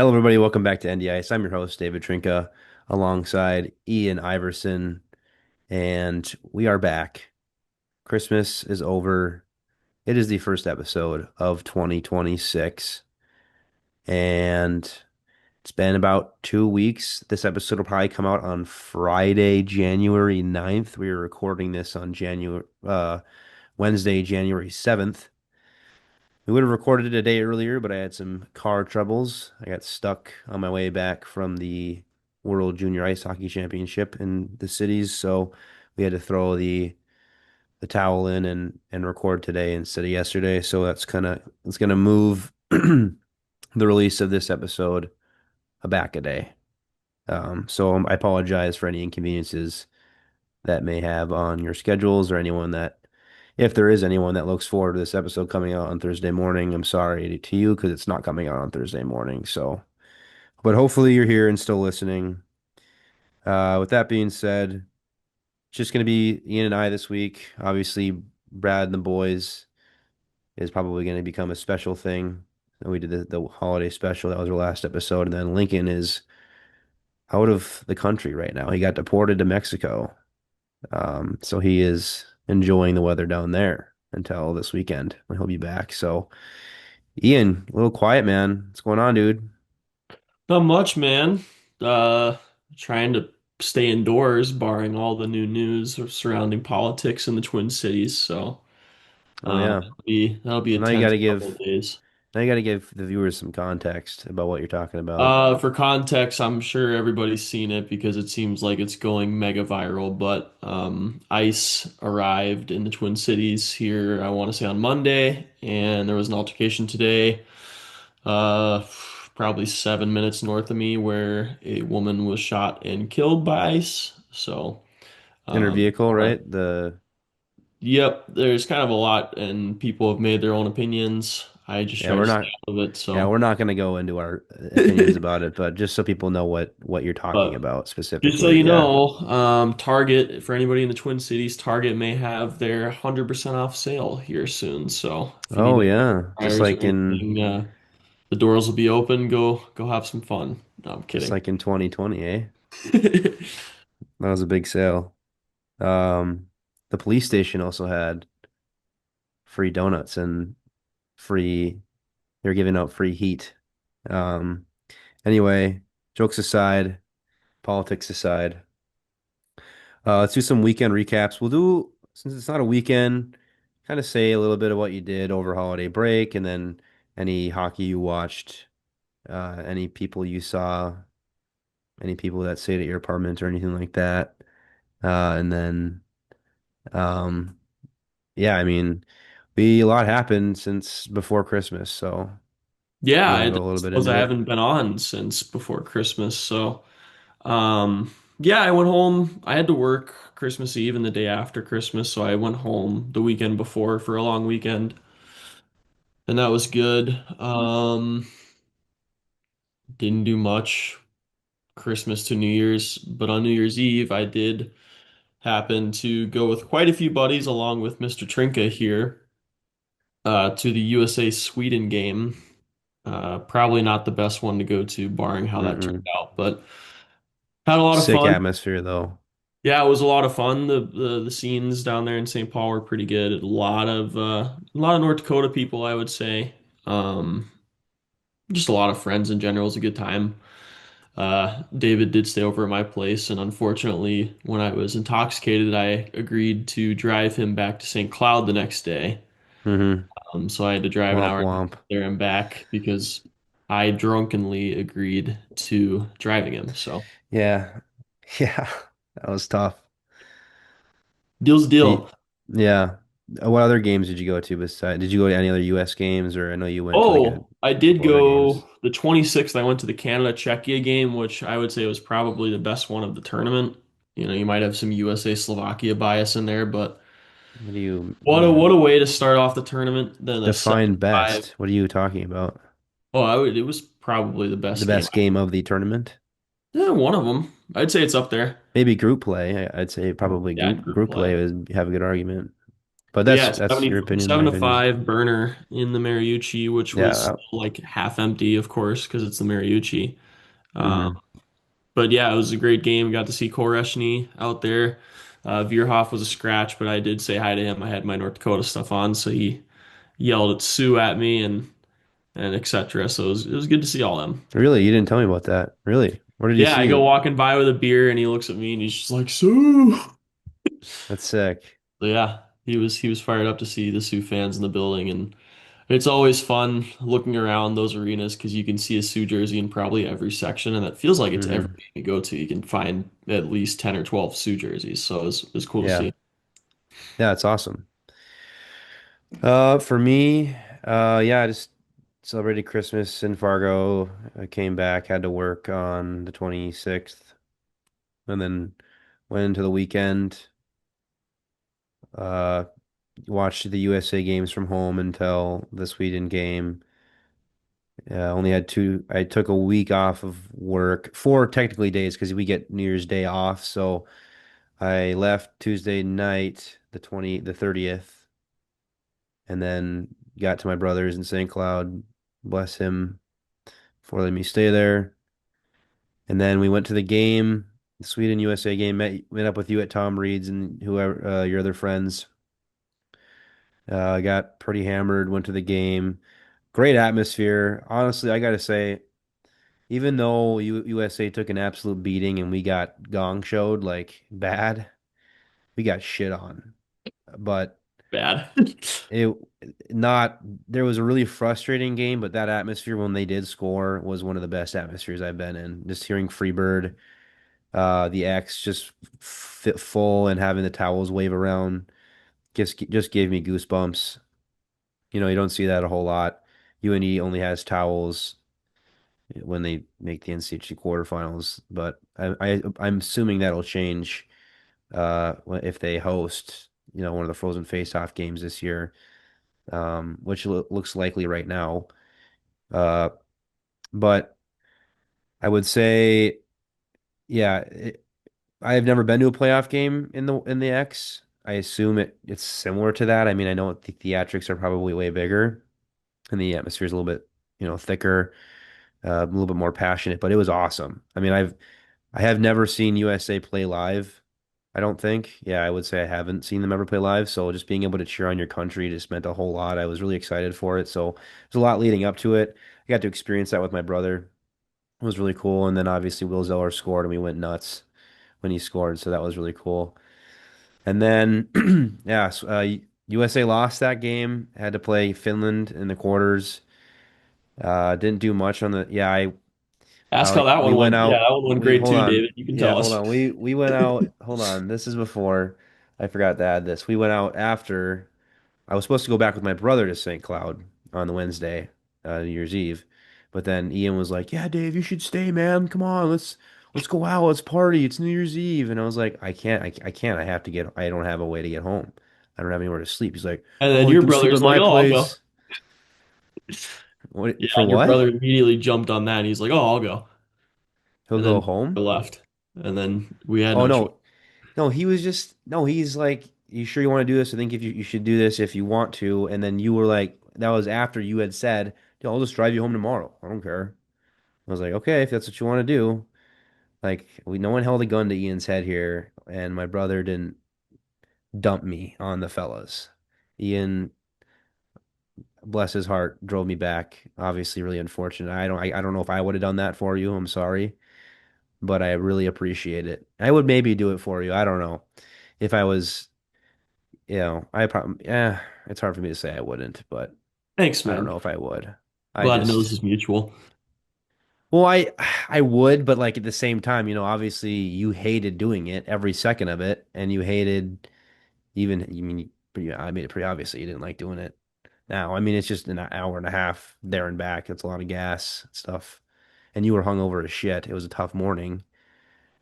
Hello, everybody. Welcome back to NDIS. I'm your host, David Trinka, alongside Ian Iverson, and we are back. Christmas is over. It is the first episode of 2026, and it's been about 2 weeks. This episode will probably come out on Friday, January 9th. We are recording this on Wednesday, January 7th. We would have recorded it a day earlier, but I had some car troubles. I got stuck on my way back from the World Junior Ice Hockey Championship in the cities, so we had to throw the towel in and record today instead of yesterday. So it's gonna move the release of this episode back a day. So I apologize for any inconveniences that may have on your schedules or anyone that if there is anyone that looks forward to this episode coming out on Thursday morning, I'm sorry to you because it's not coming out on Thursday morning. So, but hopefully you're here and still listening. With that being said, just going to be Ian and I this week. Obviously, Brad and the boys is probably going to become a special thing. And we did the holiday special. That was our last episode. And then Lincoln is out of the country right now. He got deported to Mexico. So he is enjoying the weather down there until this weekend when he'll be back. So, Ian, a little quiet, man. What's going on, dude? Not much, man. Uh, Trying to stay indoors, barring all the new news surrounding politics in the Twin Cities. So, Oh yeah. that'll be a Well, now you got tense to couple of give days. now you got to give the viewers some context about what you're talking about. For context, I'm sure everybody's seen it because it seems like it's going mega viral. But ICE arrived in the Twin Cities here, I want to say on Monday, and there was an altercation today. Uh, Probably 7 minutes north of me, where a woman was shot and killed by ICE. So, In her vehicle, uh, right? The yep, there's kind of a lot, and people have made their own opinions. I just yeah, try to we're stay not out of it. yeah, So, we're not going to go into our opinions about it, but just so people know what you're talking but about just so specifically. you Yeah. know, Target, for anybody in the Twin Cities, Target may have their 100% off sale here soon. So, if you need Oh any yeah, tires or anything, the doors will be open. Go have some fun. No, I'm just kidding. like in 2020, eh? That was a big sale. The police station also had free donuts and free, they're giving out free heat. Um, anyway, jokes aside, politics aside, let's do some weekend recaps. We'll do, since it's not a weekend, kind of say a little bit of what you did over holiday break and then any hockey you watched, any people you saw, any people that stayed at your apartment or anything like that. And then, um, yeah, I mean, a lot happened since before Christmas, so Yeah, you want I to don't go a little bit suppose into I it? haven't been on since before Christmas. So, yeah, I went home. I had to work Christmas Eve and the day after Christmas, so I went home the weekend before for a long weekend, and that was good. Didn't do much Christmas to New Year's, but on New Year's Eve, I did happen to go with quite a few buddies along with Mr. Trinka here to the USA Sweden game. Probably not the best one to go to, barring how that turned Mm-mm. out, but had a lot of Sick fun. atmosphere though. Yeah, it was a lot of fun. The scenes down there in St. Paul were pretty good. A lot of North Dakota people, I would say. Um, just a lot of friends in general. It was a good time. David did stay over at my place, and unfortunately, when I was intoxicated, I agreed to drive him back to St. Cloud the next day. Mm-hmm. So I had to drive an Womp hour womp. there and back because I drunkenly agreed to driving him. So Yeah. Yeah. That was tough. deal's a The, deal. yeah. What other games did you go to besides, did you go to any other US games or I know you went to like a Oh, I did couple other games. go the 26th. I went to the Canada-Czechia game, which I would say was probably the best one of the tournament. You might have some USA Slovakia bias in there, but What do you what a way to start off the tournament than a define 7-5. best? What are you talking about? Oh, it was probably the The best game. best game of the tournament? Yeah, one of them. I'd say it's up there. Maybe group play. I'd say probably Yeah, group group group play. play would have a good argument. But But yeah, that's your opinion. My 7 to opinion is 5 burner in the Mariucci, which yeah. was still like half empty, of course, because it's the Mariucci. Um, Mm-hmm. but yeah, it was a great game. Got to see Koreshny out there. Veerhoff was a scratch, but I did say hi to him. I had my North Dakota stuff on, so he yelled at Sue at me and etc. So it was good to see all them. Really, you didn't tell me about that. Really, where did you Yeah, see I go him? walking by with a beer and he looks at me and he's just like, Sue. That's sick. So yeah, he was fired up to see the Sioux fans in the building, and it's always fun looking around those arenas because you can see a Sioux jersey in probably every section, and it feels like it's every Mm-hmm. game you go to. You can find at least 10 or 12 Sioux jerseys, so it's cool to Yeah, see. yeah, it's awesome. For me, yeah, I just celebrated Christmas in Fargo. I came back, had to work on the 26th, and then went into the weekend. Uh, watched the USA games from home until the Sweden game. Only had two. I took a week off of work, 4 technically days because we get New Year's Day off. So I left Tuesday night, the 30th, and then got to my brother's in St. Cloud. Bless him for letting me stay there. And then we went to the game, the Sweden USA game. Met up with you at Tom Reed's and whoever your other friends. Got pretty hammered. Went to the game. Great atmosphere. Honestly, I gotta say, even though USA took an absolute beating and we got gong showed like bad, we got shit on. But Bad. it not there was a really frustrating game, but that atmosphere when they did score was one of the best atmospheres I've been in. Just hearing Freebird, the X just fit full and having the towels wave around just gave me goosebumps. You don't see that a whole lot. UNE only has towels when they make the NCHC quarterfinals, but I'm assuming that'll change if they host, one of the Frozen Face-Off games this year, which looks likely right now. Uh, but I would say, yeah, I have never been to a playoff game in the X. I assume it's similar to that. I mean, I know the theatrics are probably way bigger and the atmosphere is a little bit, thicker, a little bit more passionate, but it was awesome. I mean, I have never seen USA play live. I don't think. Yeah, I would say I haven't seen them ever play live. So just being able to cheer on your country just meant a whole lot. I was really excited for it. So there's a lot leading up to it. I got to experience that with my brother. It was really cool. And then obviously Will Zeller scored and we went nuts when he scored. So that was really cool. And then, yeah, USA lost that game. Had to play Finland in the quarters. Didn't do much on the. Yeah, Ask how that we one went went. Yeah, out. that one went We great hold too, on. David. You can Yeah, tell hold us. on. We went out. Hold on. This is before I forgot to add this. We went out after I was supposed to go back with my brother to St. Cloud on the Wednesday, New Year's Eve. But then Ian was like, "Yeah, Dave, you should stay, man. Come on, let's go out. Let's party. It's New Year's Eve." And I was like, "I can't. I can't. I have to get. I don't have a way to get home. I don't have anywhere to sleep." He's like, And then "Oh, you your can sleep at brother's like, my "Oh, I'll go." place." What Yeah, for and your what? brother immediately jumped on that. He's like, "Oh, I'll go." He'll And go then home? left. And then we had Oh no choice. no. No, he was just no, he's like, you sure you want to do this? I think if you should do this if you want to. And then you were like, that was after you had said, I'll just drive you home tomorrow. I don't care. I was like, okay, if that's what you want to do. Like no one held a gun to Ian's head here, and my brother didn't dump me on the fellas. Ian, bless his heart, drove me back. Obviously, really unfortunate. I don't know if I would have done that for you. I'm sorry, but I really appreciate it. I would maybe do it for you. I don't know if I was I probably, yeah, it's hard for me to say I wouldn't, but Thanks, I don't man. know if I would. I Glad to know this just, is mutual. well, I would, but like at the same time, obviously you hated doing it every second of it, and you hated even, I made it pretty obvious that you didn't like doing it. Now, I mean, it's just an hour and a half there and back. That's a lot of gas and stuff. And you were hungover as shit. It was a tough morning.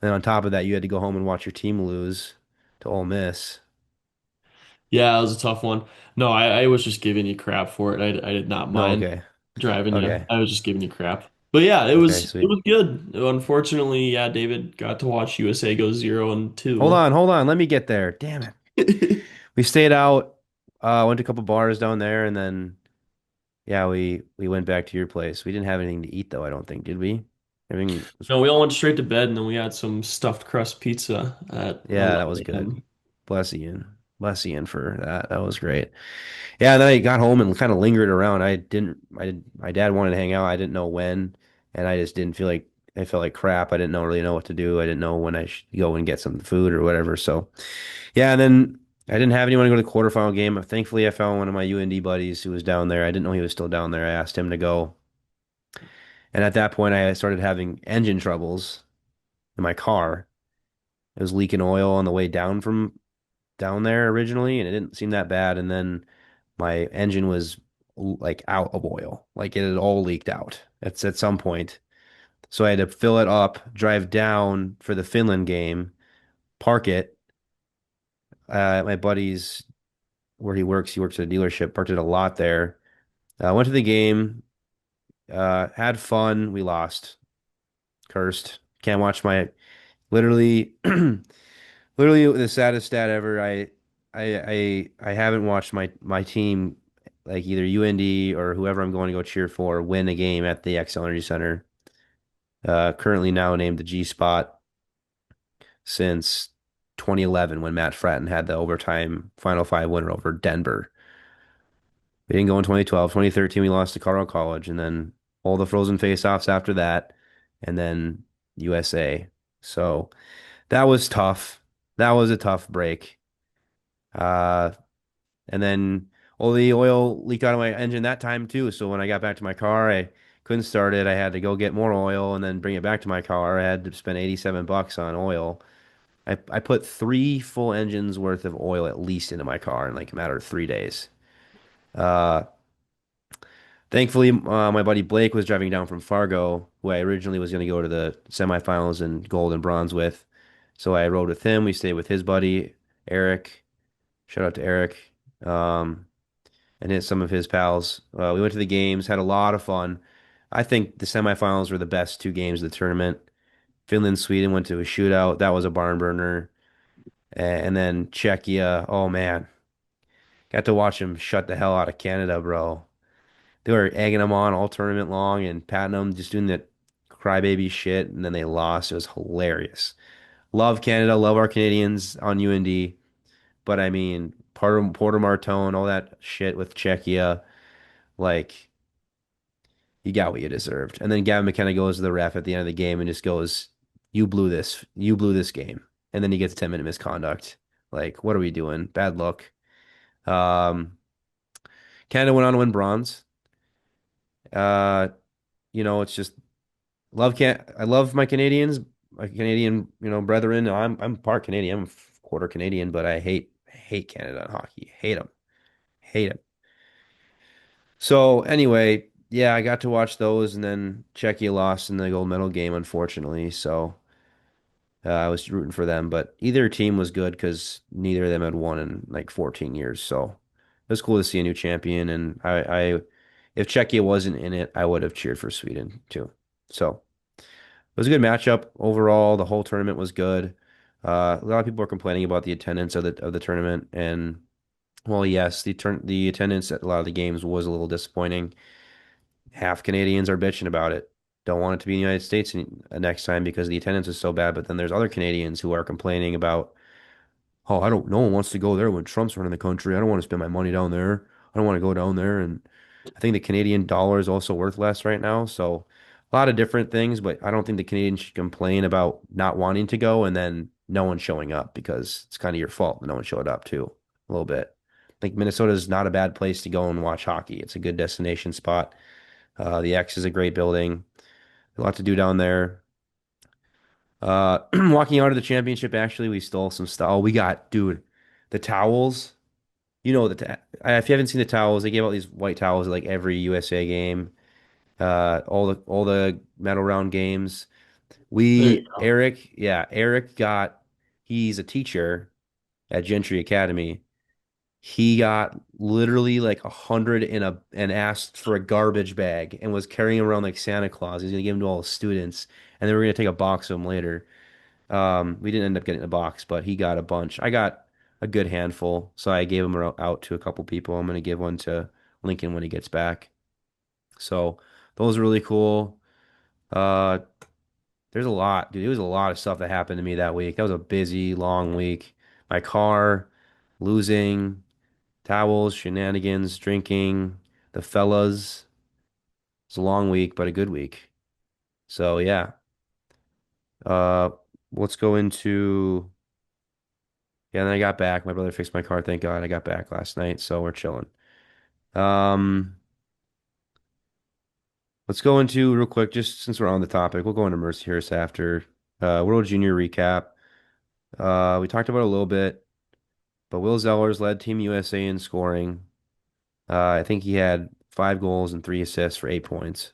And on top of that, you had to go home and watch your team lose to Ole Miss. Yeah, it was a tough one. No, I was just giving you crap for it. I did not No, mind okay. driving you. Okay. I was just giving you crap. But yeah, Okay, it sweet. was good. Unfortunately, yeah, David got to watch USA go 0-2. Hold on. Let me get there. Damn it. We stayed out. Went to a couple bars down there, and then yeah, we went back to your place. We didn't have anything to eat though, I don't think, did we? Everything was, No, we all went straight to bed and then we had some stuffed crust pizza at yeah, that was 11 good. a.m. Bless Ian. Bless Ian for that. That was great. Yeah, and then I got home and kind of lingered around. My dad wanted to hang out. I didn't know when, and I just didn't feel like, I felt like crap. I didn't really know what to do. I didn't know when I should go and get some food or whatever. So, yeah, and then I didn't have anyone to go to the quarterfinal game. Thankfully, I found one of my UND buddies who was down there. I didn't know he was still down there. I asked him to go. And at that point, I started having engine troubles in my car. It was leaking oil on the way down from down there originally, and it didn't seem that bad. And then my engine was like out of oil, like it had all leaked out. It's at some point. So I had to fill it up, drive down for the Finland game, park it. My buddy's where he works at a dealership, parked it a lot there. Went to the game, had fun. We lost, cursed. Can't watch my literally, literally the saddest stat ever. I haven't watched my team like either UND or whoever I'm going to go cheer for win a game at the Xcel Energy Center. Currently now named the G Spot since 2011 when Matt Fratton had the overtime Final Five winner over Denver. We didn't go in 2012. 2013 we lost to Carroll College, and then all the frozen face-offs after that, and then USA. So that was tough. That was a tough break. Uh, and then all the oil leaked out of my engine that time too. So when I got back to my car, I couldn't start it. I had to go get more oil and then bring it back to my car. I had to spend $87 on oil. I put three full engines worth of oil at least into my car in like a matter of 3 days. Uh, Thankfully, my buddy Blake was driving down from Fargo, who I originally was going to go to the semifinals in gold and bronze with. So I rode with him. We stayed with his buddy Eric. Shout out to Eric. Um, and some of his pals. We went to the games, had a lot of fun. I think the semifinals were the best two games of the tournament. Finland, Sweden went to a shootout. That was a barn burner. And then Czechia. Oh man, got to watch them shut the hell out of Canada, bro. They were egging them on all tournament long and patting them, just doing that crybaby shit. And then they lost. It was hilarious. Love Canada, love our Canadians on UND. But I mean, Porter Martone, all that shit with Czechia, like you got what you deserved. And then Gavin McKenna goes to the ref at the end of the game and just goes, "You blew this. You blew this game." And then he gets 10-minute misconduct. Like, what are we doing? Bad luck. Um, Canada went on to win bronze. Uh, it's just I love my Canadians, my Canadian, brethren. I'm part Canadian. I'm a quarter Canadian, but I hate Canada in hockey. Hate them. Hate them. So anyway, yeah, I got to watch those, and then Czechia lost in the gold medal game, unfortunately. So I was rooting for them, but either team was good because neither of them had won in like 14 years. So it was cool to see a new champion, and if Czechia wasn't in it, I would have cheered for Sweden too. So it was a good matchup overall. The whole tournament was good. A lot of people are complaining about the attendance of the tournament, and well, yes, the attendance at a lot of the games was a little disappointing. Half Canadians are bitching about it. Don't want it to be in the United States next time because the attendance is so bad. But then there's other Canadians who are complaining about, oh, I don't, no one wants to go there when Trump's running the country. I don't want to spend my money down there. I don't want to go down there. And I think the Canadian dollar is also worth less right now. So a lot of different things, but I don't think the Canadians should complain about not wanting to go and then no one showing up because it's kind of your fault that no one showed up too, a little bit. I think Minnesota is not a bad place to go and watch hockey. It's a good destination spot. The X is a great building. A lot to do down there. Walking out of the championship, actually, we stole some stuff. Oh, we got, dude, the towels. If you haven't seen the towels, they gave out these white towels at like every USA game. All the medal round games. There you go. Eric got. He's a teacher at Gentry Academy. He got literally like 100 and asked for a garbage bag and was carrying around like Santa Claus. He's gonna give them to all his students, and then we're gonna take a box of them later. We didn't end up getting a box, but he got a bunch. I got a good handful. So I gave them out to a couple people. I'm gonna give one to Lincoln when he gets back. So those are really cool. Uh, there's a lot, dude. It was a lot of stuff that happened to me that week. That was a busy, long week. My car, losing, towels, shenanigans, drinking, the fellas. It's a long week, but a good week. So yeah. Uh, let's go into yeah, and then I got back. My brother fixed my car, thank God. I got back last night, so we're chilling. Um, let's go into real quick, just since we're on the topic, we'll go into Mercyhurst after World Junior recap. We talked about it a little bit, but Will Zellers led Team USA in scoring. I think he had 5 goals and 3 assists for 8 points,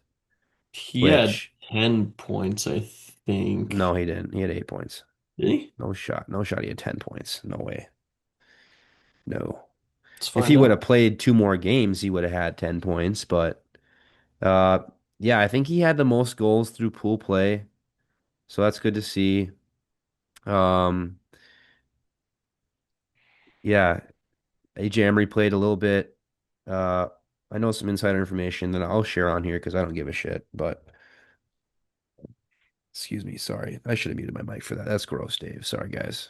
He had which 10 points, I think. no, he didn't. He had 8 points. Did he? No shot. No shot. He had 10 points. No way. No. Let's If he find would have out. played 2 more games, he would have had 10 points. But uh, yeah, I think he had the most goals through pool play. So that's good to see. Um, yeah, AJ Emery played a little bit. Uh, I know some insider information that I'll share on here because I don't give a shit. But excuse me, sorry. I should have muted my mic for that. That's gross, Dave. Sorry, guys.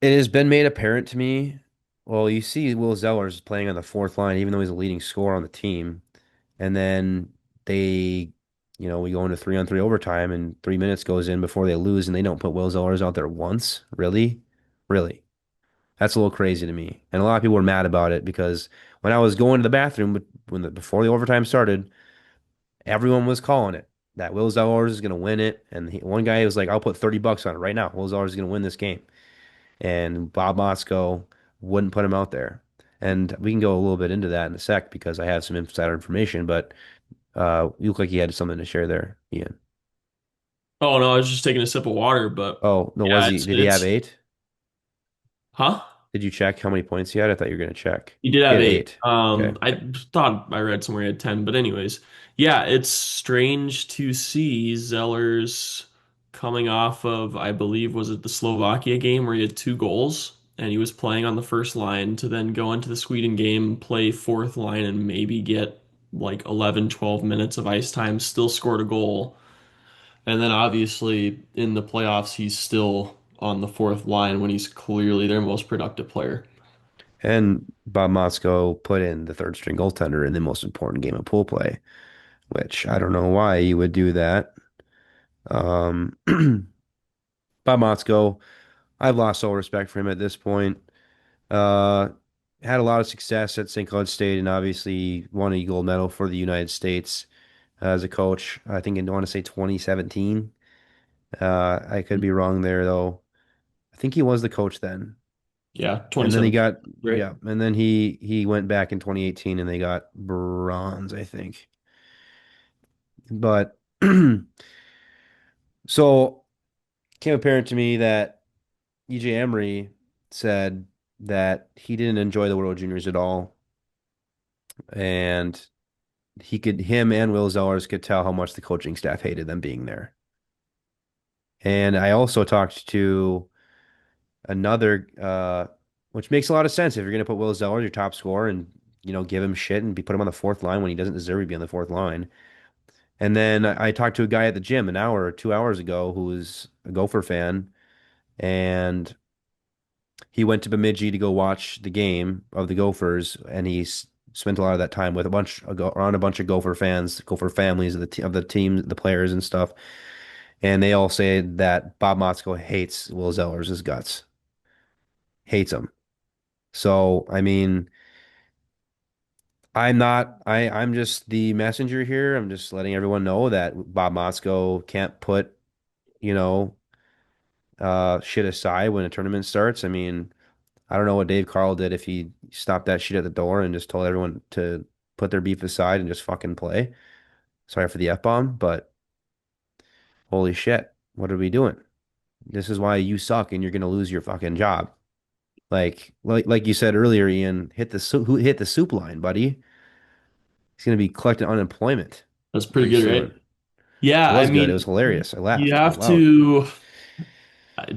It has been made apparent to me. Well, you see Will Zellers playing on the fourth line, even though he's a leading scorer on the team. And then they, we go into 3-on-3 overtime and 3 minutes goes in before they lose and they don't put Will Zellers out there once. Really? Really? That's a little crazy to me. And a lot of people were mad about it because when I was going to the bathroom before the overtime started, everyone was calling it that Will Zellers is going to win it. And one guy was like, I'll put $30 on it right now. Will Zellers is going to win this game. And Bob Motzko wouldn't put him out there. And we can go a little bit into that in a sec because I have some insider information, but you look like you had something to share there, Ian. Oh no, I was just taking a sip of water, but Oh, no, was yeah, he? Did he have it's 8? huh? Did you check how many points he had? I thought you were going to check. You did He have had eight. 8. Okay. I thought I read somewhere he had 10, but anyways, yeah, it's strange to see Zellers coming off of, I believe, was it the Slovakia game where he had 2 goals and he was playing on the first line to then go into the Sweden game, play fourth line, and maybe get like 11, 12 minutes of ice time, still scored a goal. And then obviously in the playoffs, he's still on the fourth line when he's clearly their most productive player. And Bob Motzko put in the third string goaltender in the most important game of pool play, which I don't know why you would do that. Um, Bob Motzko, I've lost all respect for him at this point. Uh, had a lot of success at St. Cloud State and obviously won a gold medal for the United States as a coach. I think I want to say 2017. I could be wrong there though. I think he was the coach then. Yeah, And then he 2017. got Great. yeah, and then he went back in 2018 and they got bronze, I think. But so it came apparent to me that EJ Emery said that he didn't enjoy the World Juniors at all, and him and Will Zellers could tell how much the coaching staff hated them being there. And I also talked to another, which makes a lot of sense if you're going to put Will Zellers your top scorer and give him shit and put him on the fourth line when he doesn't deserve to be on the fourth line. And then I talked to a guy at the gym an hour or 2 hours ago who was a Gopher fan, and he went to Bemidji to go watch the game of the Gophers, and spent a lot of that time with around a bunch of Gopher fans, Gopher families of the team, the players and stuff. And they all say that Bob Motzko hates Will Zellers' guts, hates him. So, I mean, I'm just the messenger here. I'm just letting everyone know that Bob Motzko can't put, you know, shit aside when a tournament starts. I mean, I don't know what Dave Carl did if he stopped that shit at the door and just told everyone to put their beef aside and just fucking play. Sorry for the F-bomb, but holy shit, what are we doing? This is why you suck and you're gonna lose your fucking job. Like you said earlier, Ian, hit the soup line, buddy. He's gonna be collecting unemployment That's pretty pretty good, right? soon. It Yeah, I was good. It was mean, hilarious. I you laughed out have loud. to.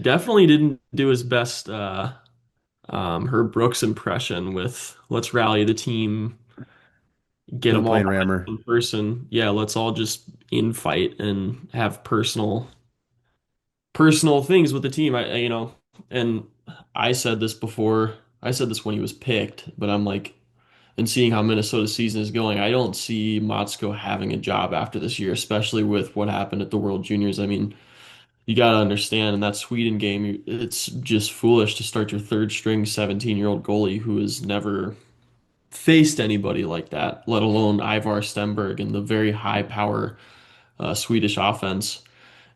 definitely didn't do his best Herb Brooks impression with "Let's rally the team, get Quit them all playing behind Rammer. one person. Yeah, let's all just infight and have personal things with the team." And I said this before. I said this when he was picked, but I'm like, and seeing how Minnesota's season is going, I don't see Motzko having a job after this year, especially with what happened at the World Juniors. I mean, you got to understand in that Sweden game, it's just foolish to start your third string 17-year-old goalie who has never faced anybody like that, let alone Ivar Stenberg and the very high power Swedish offense.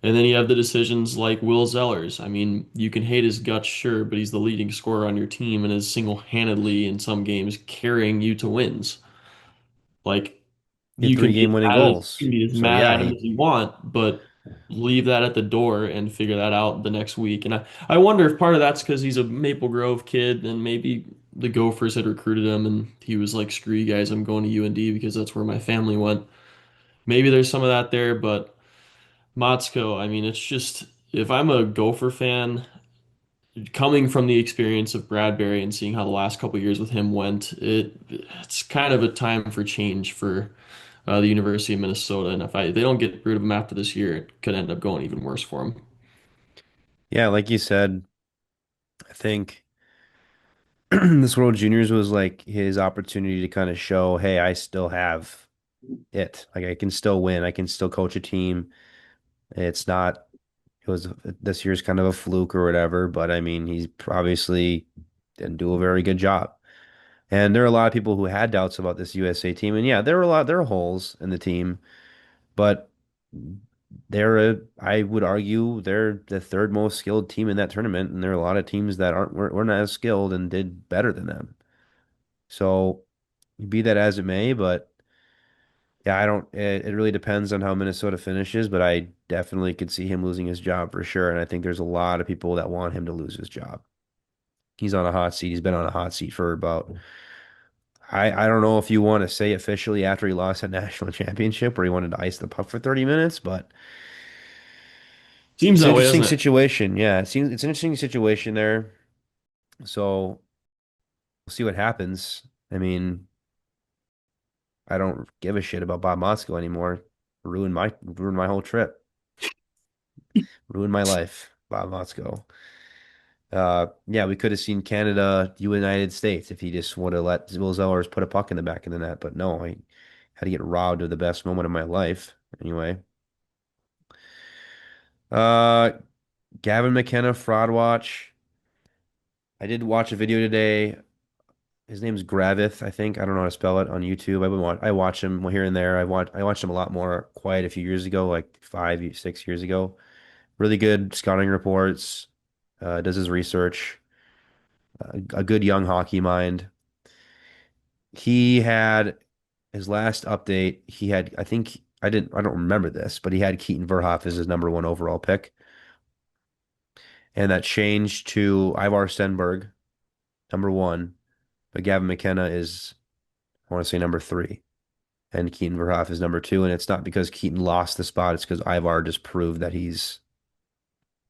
And then you have the decisions like Will Zellers. I mean, you can hate his guts, sure, but he's the leading scorer on your team and is single-handedly in some games carrying you to wins. Like He had you can three be game winning mad at, you goals. can be as So mad yeah, at him as you want, but leave that at the door and figure that out the next week. And I wonder if part of that's because he's a Maple Grove kid and maybe the Gophers had recruited him and he was like, screw you guys, I'm going to UND because that's where my family went. Maybe there's some of that there, but Motzko, I mean, it's just if I'm a Gopher fan, coming from the experience of Bradbury and seeing how the last couple of years with him went, it's kind of a time for change for the University of Minnesota. And if they don't get rid of him after this year, it could end up going even worse for him. yeah, like you said, I think this World Juniors was like his opportunity to kind of show, hey, I still have it. Like I can still win. I can still coach a team. It's not, it was this year's kind of a fluke or whatever, but I mean, he's obviously didn't do a very good job. And there are a lot of people who had doubts about this USA team. And yeah, there are holes in the team, but I would argue they're the third most skilled team in that tournament. And there are a lot of teams that weren't as skilled and did better than them. So be that as it may, but yeah, I don't, it really depends on how Minnesota finishes, but I definitely could see him losing his job for sure. And I think there's a lot of people that want him to lose his job. He's on a hot seat. He's been on a hot seat for about, I don't know if you want to say officially after he lost that national championship where he wanted to ice the puck for 30 minutes, but Seems it's an that way, interesting doesn't it? situation. Yeah, it seems it's an interesting situation there. So we'll see what happens. I mean, I don't give a shit about Bob Motzko anymore. Ruined my whole trip. Ruined my life. Bob Motzko. Yeah, we could have seen Canada, United States if he just would have let Will Zellers put a puck in the back of the net. But no, I had to get robbed of the best moment of my life. Anyway, uh, Gavin McKenna fraud watch. I did watch a video today. His name's Gravith, I think. I don't know how to spell it on YouTube. I watch him here and there. I watched him a lot more quite a few years ago, like 5, 6 years ago. Really good scouting reports. Does his research. A good young hockey mind. He had his last update. He had, I think, I don't remember this, but he had Keaton Verhoff as his number one overall pick, and that changed to Ivar Stenberg, number one. But Gavin McKenna is, I want to say, number three, and Keaton Verhoff is number two. And it's not because Keaton lost the spot; it's because Ivar just proved that he's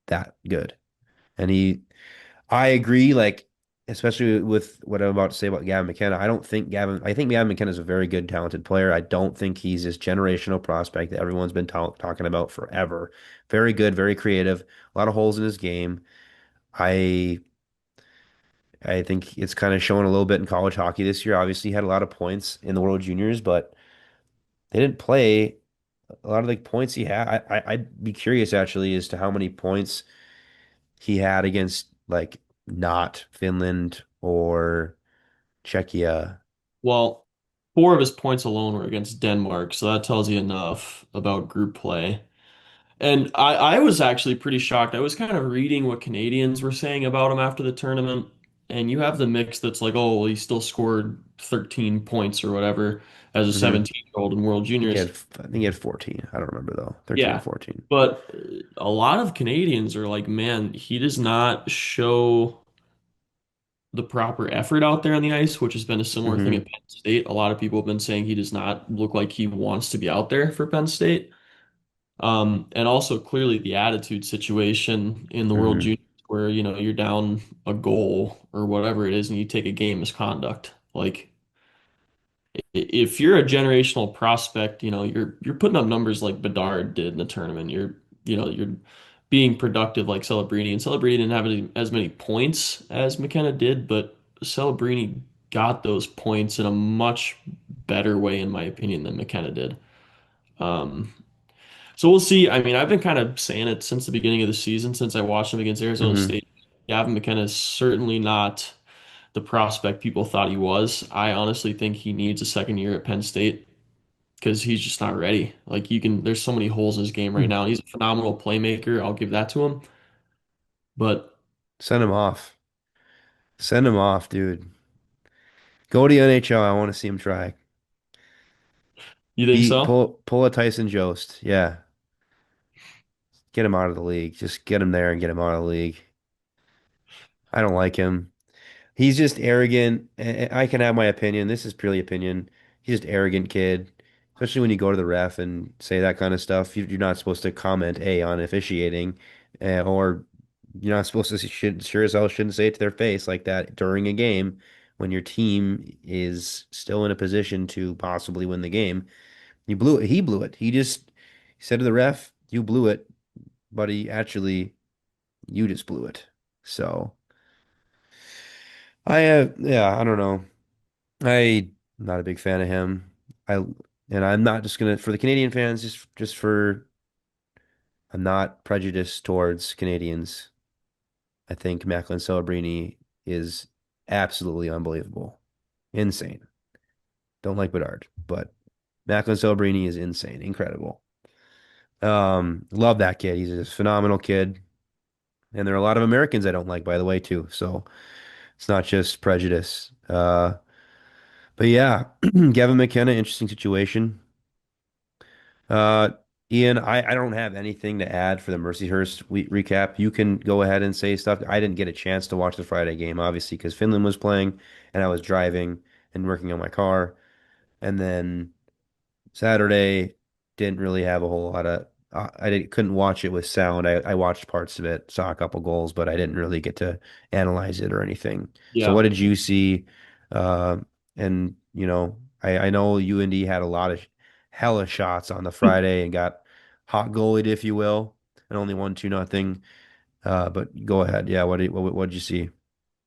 that good. And I agree, like, especially with what I'm about to say about Gavin McKenna. I think Gavin McKenna is a very good, talented player. I don't think he's this generational prospect that everyone's been talking about forever. Very good, very creative, a lot of holes in his game. I I think it's kind of showing a little bit in college hockey this year. Obviously, he had a lot of points in the World Juniors, but they didn't play a lot of the points he had. I'd be curious actually as to how many points he had against like not Finland or Czechia. Well, four of his points alone were against Denmark, so that tells you enough about group play. And I was actually pretty shocked. I was kind of reading what Canadians were saying about him after the tournament, and you have the mix that's like, oh, well, he still scored 13 points or whatever as a hmm 17-year-old in World Juniors. I think he had 14. I don't remember though. 13 or Yeah. 14. But a lot of Canadians are like, man, he does not show the proper effort out there on the ice, which has been a similar thing at hmm Penn State. A lot of people have been saying he does not look like he wants to be out there for Penn State. And also clearly the attitude situation in the World Hmm. Juniors where, you're down a goal or whatever it is and you take a game misconduct. Like if you're a generational prospect, you're putting up numbers like Bedard did in the tournament. You're being productive like Celebrini, and Celebrini didn't have as many points as McKenna did, but Celebrini got those points in a much better way, in my opinion, than McKenna did. Um, so we'll see. I mean, I've been kind of saying it since the beginning of the season, since I watched him against Arizona Hmm. State. Gavin McKenna is certainly not the prospect people thought he was. I honestly think he needs a second year at Penn State because he's just not ready. Like there's so many holes in his game right now. He's a phenomenal playmaker. I'll give that to him. But Send him off. Send him off, dude. Go to the NHL. I want to see him try. you think so? Pull a Tyson Jost. Yeah. Get him out of the league. Just get him there and get him out of the league. I don't like him. He's just arrogant. I can have my opinion. This is purely opinion. He's just arrogant kid. Especially when you go to the ref and say that kind of stuff. You're not supposed to comment on officiating, or you're not supposed to should sure as hell shouldn't say it to their face like that during a game when your team is still in a position to possibly win the game. You blew it. He blew it. He said to the ref, "You blew it," but you just blew it. So I don't know. I'm not a big fan of him. I and I'm not just gonna for the Canadian fans, just for I'm not prejudiced towards Canadians. I think Macklin Celebrini is absolutely unbelievable. Insane. Don't like Bedard, but Macklin Celebrini is insane, incredible. Love that kid. He's a phenomenal kid. And there are a lot of Americans I don't like, by the way, too. So it's not just prejudice. But yeah, Gavin McKenna, interesting situation. Uh, Ian, I don't have anything to add for the Mercyhurst recap. You can go ahead and say stuff. I didn't get a chance to watch the Friday game, obviously, because Finland was playing and I was driving and working on my car. And then Saturday didn't really have a whole lot of. Couldn't watch it with sound. I watched parts of it, saw a couple goals, but I didn't really get to analyze it or anything. So what Yeah. did you see? Uh, and I know UND had a lot of hella shots on the Friday and got hot goalied, if you will, and only won 2-0. But go ahead. Yeah, what did you see?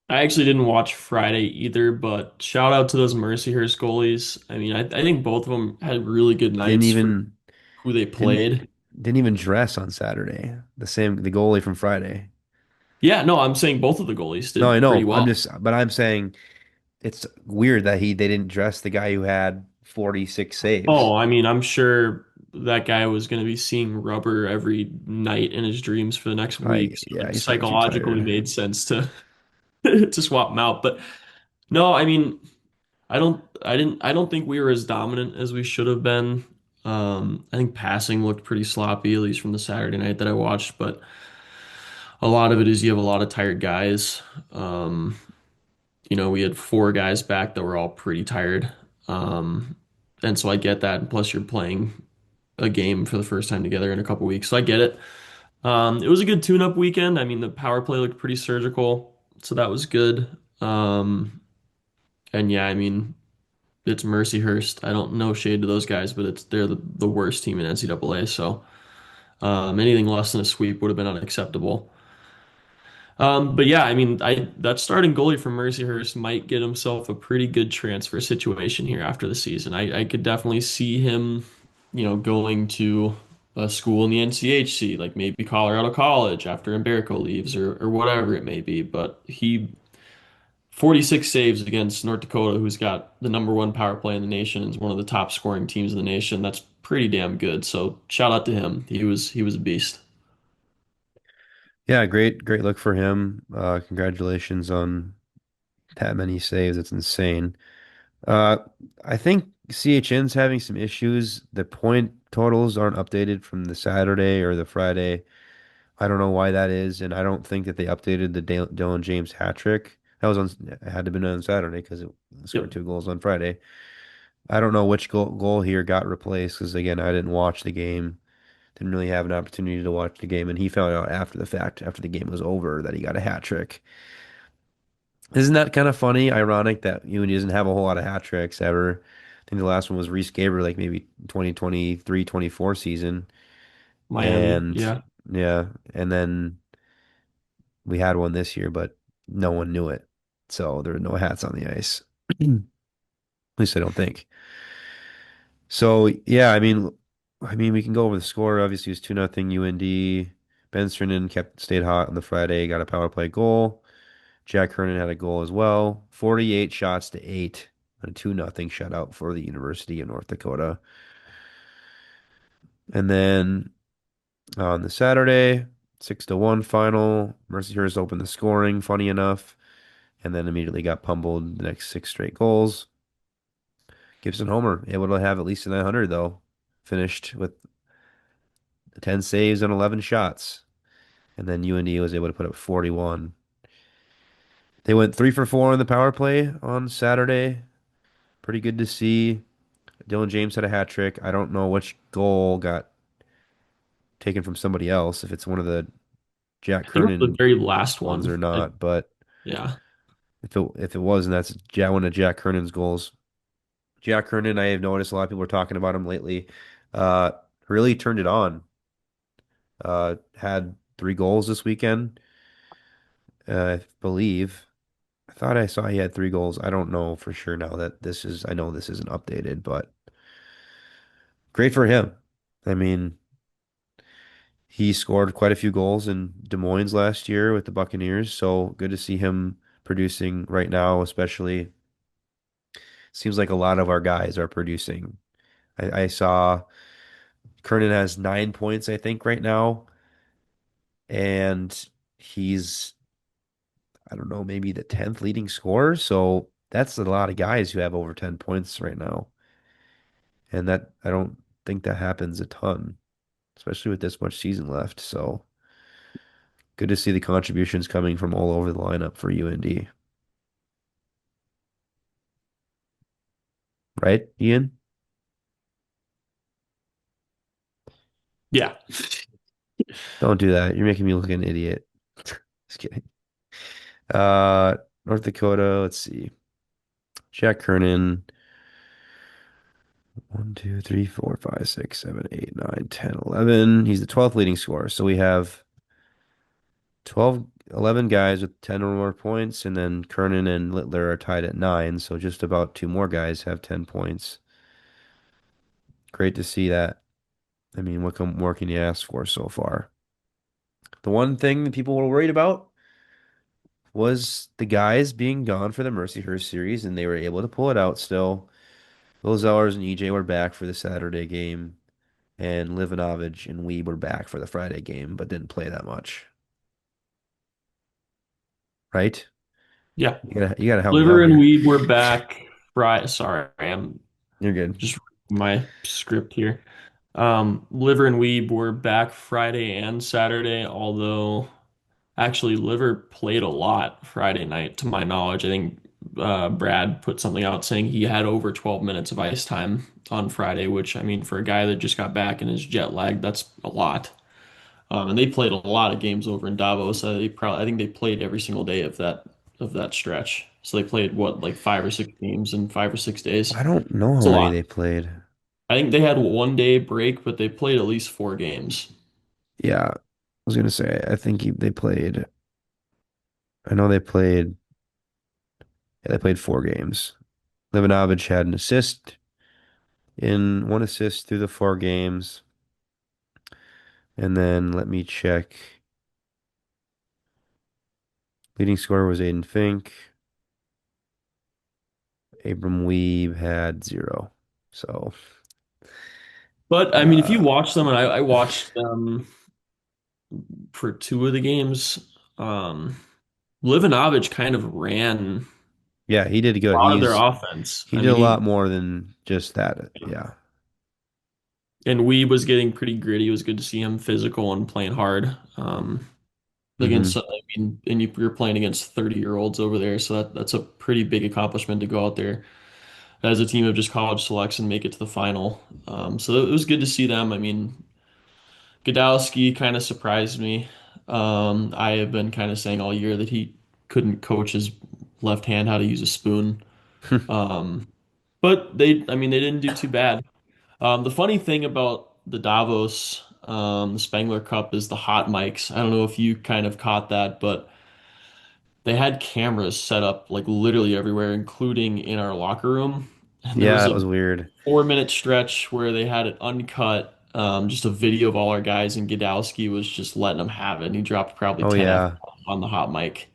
I actually didn't watch Friday either, but shout out to those Mercyhurst goalies. I mean, I think both of them had really good Didn't nights for even who they didn't played. didn't even dress on Saturday. The goalie from Friday. Yeah, no, I'm saying both of the goalies No, I did pretty know. well. But I'm saying it's weird that they didn't dress the guy who had 46 saves. Oh, I mean, I'm sure that guy was going to be seeing rubber every night in his dreams for the next week. So Yeah, it he's probably too psychologically tired. made sense to to swap him out. But no, I mean, I don't think we were as dominant as we should have been. I think passing looked pretty sloppy, at least from the Saturday night that I watched. But a lot of it is you have a lot of tired guys. Um, we had four guys back that were all pretty tired. Um, and so I get that. And plus, you're playing a game for the first time together in a couple weeks. So I get it. It was a good tune-up weekend. I mean, the power play looked pretty surgical, so that was good. And yeah, I mean, it's Mercyhurst. I don't know shade to those guys, but they're the worst team in NCAA. So anything less than a sweep would have been unacceptable. But yeah, I mean, I that starting goalie from Mercyhurst might get himself a pretty good transfer situation here after the season. I could definitely see him, going to a school in the NCHC, like maybe Colorado College after Umberco leaves or whatever it may be. But 46 saves against North Dakota, who's got the number one power play in the nation and is one of the top scoring teams in the nation. That's pretty damn good. So shout out to him. He was a beast. Yeah, great look for him. Congratulations on that many saves. It's insane. Uh, I think CHN's having some issues. The point totals aren't updated from the Saturday or the Friday. I don't know why that is, and I don't think that they updated the Dylan James hat trick. That was on, it had to have been on Saturday because it scored Yep. 2 goals on Friday. I don't know which goal here got replaced because again, I didn't watch the game. didn't really have an opportunity to watch the game, and he found out after the fact, after the game was over, that he got a hat trick. Isn't that kind of funny, ironic that UND doesn't have a whole lot of hat tricks ever? I think the last one was Reese Gaber, like maybe 2023, 24 season. Miami. And Yeah. yeah, and then we had one this year, but no one knew it. So there were no hats on the ice. At least I don't think. So yeah, I mean we can go over the score. Obviously it was 2-0 UND. Ben Strinden stayed hot on the Friday, got a power play goal. Jack Hernan had a goal as well. 48 shots to 8. A 2-0 shutout for the University of North Dakota. And then on the Saturday, 6-1 final. Mercyhurst opened the scoring, funny enough, and then immediately got pummeled the next six straight goals. Gibson Homer, able to have at least a 900 though. Finished with 10 saves and 11 shots. And then UND was able to put up 41. They went 3 for 4 in the power play on Saturday. Pretty good to see. Dylan James had a hat trick. I don't know which goal got taken from somebody else, if it's one of the Jack I think it was the Kernan very last ones one. or not. But Yeah. if it wasn't, that's one of Jack Kernan's goals. Jack Kernan, I have noticed a lot of people are talking about him lately. Uh, really turned it on. Had 3 goals this weekend, I believe. I thought I saw he had 3 goals. I don't know for sure now that I know this isn't updated, but great for him. I mean, he scored quite a few goals in Des Moines last year with the Buccaneers, so good to see him producing right now, especially. Seems like a lot of our guys are producing. I saw Kernan has 9 points, I think, right now, and he's, I don't know, maybe the 10th leading scorer. So that's a lot of guys who have over 10 points right now. And that I don't think that happens a ton, especially with this much season left. So good to see the contributions coming from all over the lineup for UND. Right, Ian? Yeah. Don't do that. You're making me look like an idiot. Just kidding. Uh, North Dakota, let's see. Jack Kernan, 1, 2, 3, 4, 5, 6, 7, 8, 9, 10, 11. He's the 12th leading scorer. So we have 12, 11 guys with 10 or more points, and then Kernan and Littler are tied at 9. So just about two more guys have 10 points. Great to see that. I mean, more can you ask for so far? The one thing that people were worried about was the guys being gone for the Mercyhurst series, and they were able to pull it out still. Will Zellers and EJ were back for the Saturday game, and Livanovich and Weeb were back for the Friday game, but didn't play that much. Right? Yeah. You gotta help me Liver out and here. Weed were back Friday. Sorry, I'm You're good. just reading my script here. Liver and Weeb were back Friday and Saturday, although actually Liver played a lot Friday night, to my knowledge. I think Brad put something out saying he had over 12 minutes of ice time on Friday, which I mean, for a guy that just got back and is jet lagged, that's a lot. And they played a lot of games over in Davos. I think they played every single day of that stretch. So they played what, like 5 or 6 games in 5 or 6 days. I don't know It's how a many lot. they played. I think they had 1 day break, but they played at least 4 games. Yeah, I was gonna say, I think they played. I know they played. Yeah, they played 4 games. Livanovich had an assist in one assist through the 4 games, and then let me check. Leading scorer was Aiden Fink. Abram Weeb had 0. So, But I mean, if you uh, watch them, and I watched them for 2 of the games, um, Livanovich kind of ran yeah, he did a good. lot of their offense. He I did a mean, lot more than just that. Yeah. and Weeb was getting pretty gritty. It was good to see him physical and playing hard. Hmm. Against, I mean, and you're playing against 30-year-olds over there, so that's a pretty big accomplishment to go out there as a team of just college selects and make it to the final. So it was good to see them. I mean, Godowski kind of surprised me. I have been kind of saying all year that he couldn't coach his left hand how to use a spoon. Um, but I mean, they didn't do too bad. The funny thing about the Davos, the Spengler Cup is the hot mics. I don't know if you kind of caught that, but they had cameras set up like literally everywhere, including in our locker room. And there Yeah, was that a was weird. 4 minute stretch where they had it uncut, just a video of all our guys, and Godowski was just letting them have it. And he dropped probably Oh 10 F yeah. on the hot mic.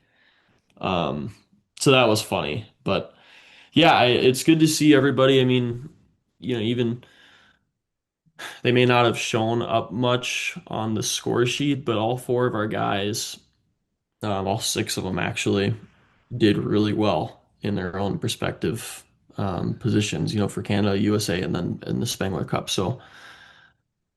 Um, so that was funny. But yeah, it's good to see everybody. I mean, even they may not have shown up much on the score sheet, but all four of our guys, all six of them actually, did really well in their own respective positions, for Canada, USA, and then in the Spengler Cup. So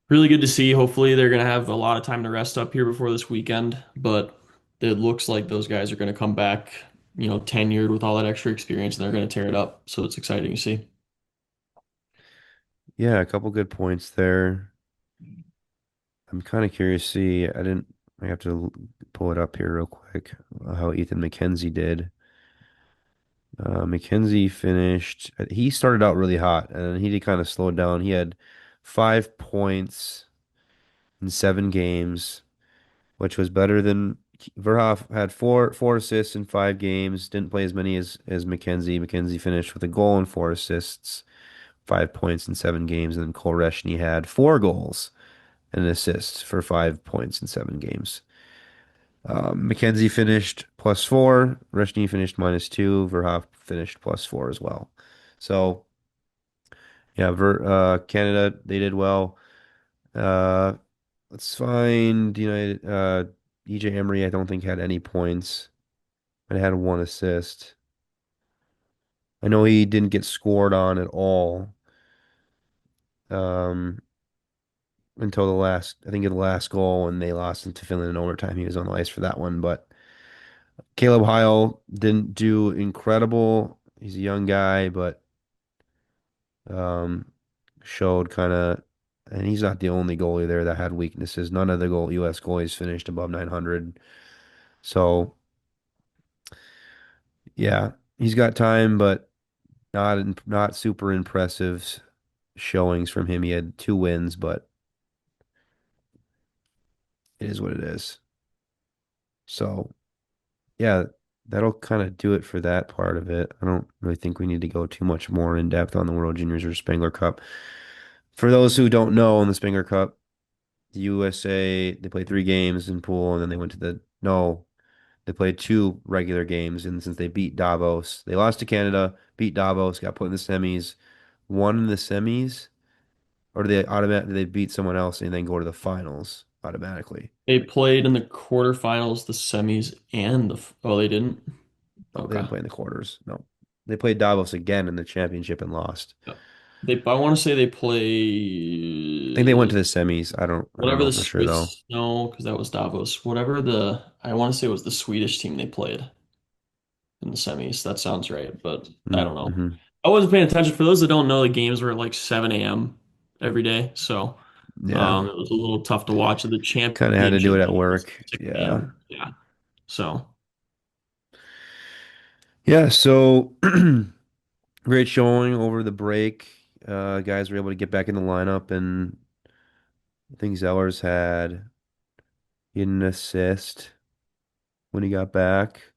really good to see. Hopefully they're going to have a lot of time to rest up here before this weekend, but it looks like those guys are going to come back, tenured with all that extra experience, and they're going to tear it up. So it's exciting to see. Yeah, a couple good points there. I'm kind of curious to see. I have to pull it up here real quick, how Ethan McKenzie did. McKenzie finished, he started out really hot and he did kind of slow down. He had 5 points in 7 games, which was better than Verhoff had four assists in 5 games. Didn't play as many as McKenzie. McKenzie finished with a goal and 4 assists, 5 points in 7 games, and then Cole Reshney had 4 goals and an assist for 5 points in 7 games. McKenzie finished +4. Reshney finished -2. Verhoff finished +4 as well. So yeah, Canada they did well. Uh, let's find United. EJ Emery I don't think had any points, but had 1 assist. I know he didn't get scored on at all. Um, until I think the last goal when they lost into Finland in overtime. He was on the ice for that one, but Caleb Heil didn't do incredible. He's a young guy, but um, showed kind of, and he's not the only goalie there that had weaknesses. None of the U.S. goalies finished above 900. So yeah, he's got time, but not super impressive showings from him. He had 2 wins, but it is what it is. So yeah, that'll kind of do it for that part of it. I don't really think we need to go too much more in depth on the World Juniors or Spengler Cup. For those who don't know, in the Spengler Cup, the USA, they played 3 games in pool, and then they went to no, they played 2 regular games. And since they beat Davos, they lost to Canada, beat Davos, got put in the semis, won in the semis, or did they beat someone else and then go to the finals automatically? They played in the quarterfinals, the semis, and oh, they didn't? No, they Okay. didn't play in the quarters. No. They played Davos again in the championship and lost. Yeah. I want to say they I think they went to play the semis. I don't whatever know the for sure though. Swiss, no, because that was Davos. Whatever I want to say it was the Swedish team they played in the semis. That sounds right, but I don't know. Mm-hmm. I wasn't paying attention. For those that don't know, the games were at like 7 a.m. every day, so Yeah. it was a little tough to watch. The Kind of had to do championship it at game was work. 6 Yeah. a.m. Yeah, so Yeah, so great showing over the break. Guys were able to get back in the lineup, and I think Zellers had an assist when he got back.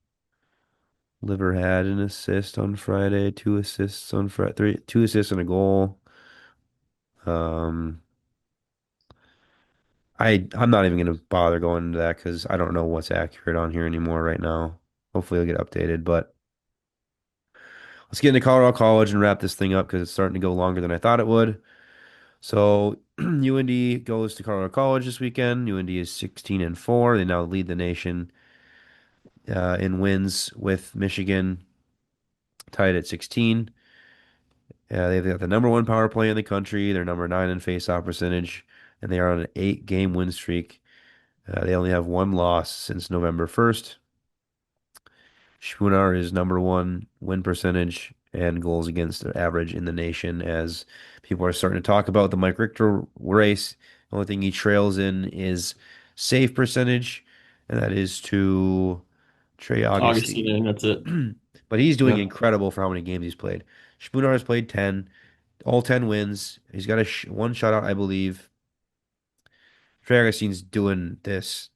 Liver had an assist on Friday, 2 assists on Friday, 2 assists and a goal. Um, I'm not even gonna bother going into that because I don't know what's accurate on here anymore right now. Hopefully it'll get updated, but let's get into Colorado College and wrap this thing up because it's starting to go longer than I thought it would. So UND goes to Colorado College this weekend. UND is 16-4. They now lead the nation in wins with Michigan tied at 16. They've got the number one power play in the country. They're number 9 in faceoff percentage, and they are on an 8-game win streak. They only have one loss since November 1st. Schoonar is number 1 win percentage and goals against their average in the nation as people are starting to talk about the Mike Richter race. Only thing he trails in is save percentage, and that is to Trey Augustine, I Augustine. think that's it. But he's doing Yeah. incredible for how many games he's played. Spooner has played 10, all 10 wins. He's got a one shutout, I believe. Trey Augustine's doing this,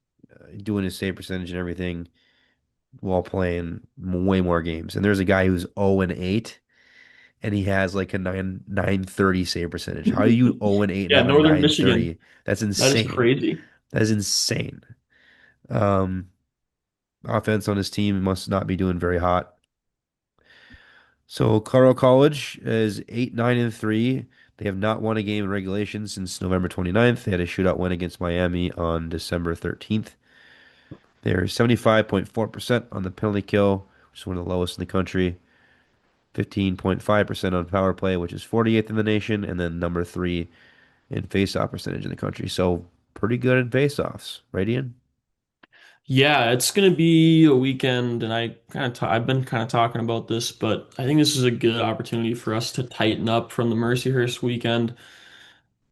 doing his save percentage and everything while playing way more games. And there's a guy who's 0 and 8 and he has like a 930 save percentage. How are you 0 and 8 and Yeah, have a Northern Michigan. 930? That's That is insane. crazy. That is insane. Um, Offense on his team must not be doing very hot. So Colorado College is 8, 9, and 3. They have not won a game in regulation since November 29th. They had a shootout win against Miami on December 13th. They're 75.4% on the penalty kill, which is one of the lowest in the country. 15.5% on power play, which is 48th in the nation, and then number 3 in faceoff percentage in the country. So pretty good in faceoffs, right, Ian? Yeah, it's gonna be a weekend, and I've been kind of talking about this, but I think this is a good opportunity for us to tighten up from the Mercyhurst weekend.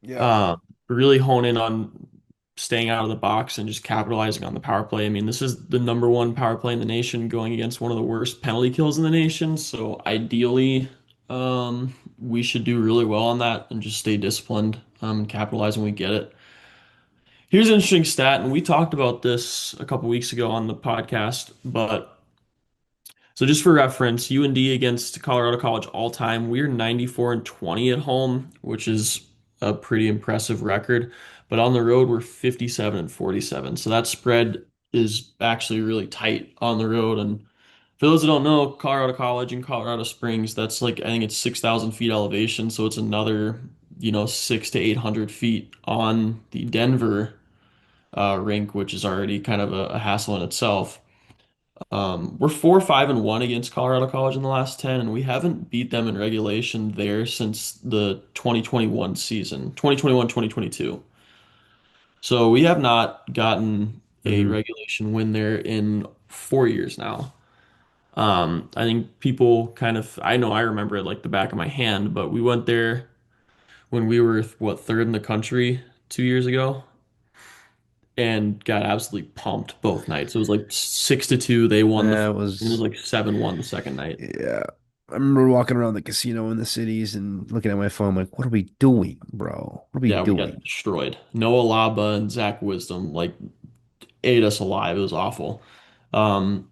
Yeah. Uh, really hone in on staying out of the box and just capitalizing on the power play. I mean, this is the number one power play in the nation going against one of the worst penalty kills in the nation. So ideally, we should do really well on that and just stay disciplined, and capitalize when we get it. Here's an interesting stat, and we talked about this a couple weeks ago on the podcast, but so just for reference, UND against Colorado College all time, we're 94 and 20 at home, which is a pretty impressive record. But on the road, we're 57 and 47. So that spread is actually really tight on the road. And for those that don't know, Colorado College in Colorado Springs, that's like I think it's 6,000 feet elevation, so it's another, 6 to 800 feet on the Denver rink, which is already kind of a hassle in itself. We're 4-5-1 against Colorado College in the last 10, and we haven't beat them in regulation there since the 2021 season, 2021-2022. So we have not gotten a Hmm. regulation win there in 4 years now. I think people kind of, I know I remember it like the back of my hand, but we went there when we were, what, third in the country 2 years ago and got absolutely pumped both nights. It was like 6-2. They won the, That and it was was, like 7-1 the second night. yeah. I remember walking around the casino in the cities and looking at my phone, like, what are we doing, bro? What are we Yeah, we got doing? destroyed. Noah Laba and Zach Wisdom like ate us alive. It was awful. Um,